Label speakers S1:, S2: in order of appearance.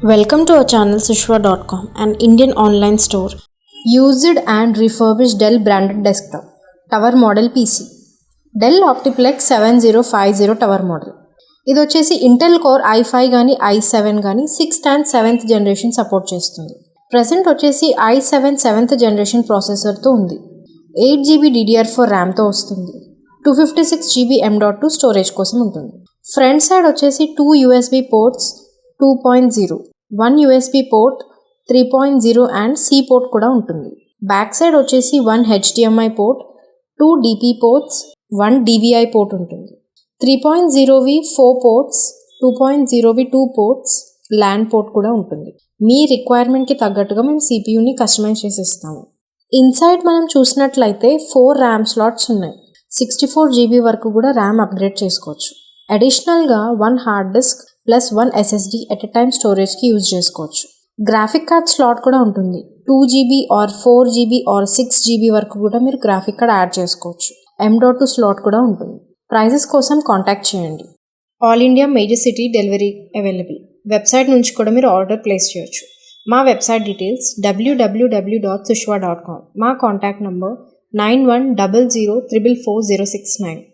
S1: Welcome to our channel Sushwa.com, an Indian online store. Used and refurbished Dell branded desktop tower model PC. Dell Optiplex 7050 tower model. ఇది వచ్చేసి Intel core i5 కానీ i7 కానీ 6th and 7th generation support చేస్తుంది. Present వచ్చేసి i7 7th generation ప్రాసెసర్తో ఉంది. 8GB DDR4 ర్యామ్తో వస్తుంది. 256GB M.2 storage కోసం ఉంటుంది. ఫ్రంట్ సైడ్ వచ్చేసి 2 USB ports 2.0, 1 USB port 3.0 and C port కూడా ఉంటుంది. బ్యాక్ సైడ్ వచ్చేసి 1 HDMI port, 2 DP ports, 1 DVI port ఉంటుంది. 3.0వి 4 పోర్ట్స్, 2.0వి 2 పోర్ట్స్, LAN పోర్ట్ కూడా ఉంటుంది. మీ రిక్వైర్మెంట్కి తగ్గట్టుగా మేము CPUని కస్టమైజ్ చేసి ఇస్తాము. ఇన్సైడ్ మనం చూసినట్లయితే 4 ర్యామ్ స్లాట్స్ ఉన్నాయి. 64GB వరకు కూడా ర్యామ్ అప్గ్రేడ్ చేసుకోవచ్చు. అడిషనల్గా 1 hard disk plus 1 SSD at a time స్టోరేజ్కి యూజ్ చేసుకోవచ్చు. గ్రాఫిక్ కార్డ్ స్లాట్ కూడా ఉంటుంది. 2GB are 4GB are 6GB వరకు కూడా మీరు గ్రాఫిక్ కార్డ్ యాడ్ చేసుకోవచ్చు. M.2 స్లాట్ కూడా ఉంటుంది. ప్రైజెస్ కోసం కాంటాక్ట్ చేయండి. All India major city delivery available. Website నుంచి కూడా మీరు ఆర్డర్ ప్లేస్ చేయొచ్చు. మా వెబ్సైట్ డీటెయిల్స్ www.sushwa.com. మా కాంటాక్ట్ నంబర్ 9100444069.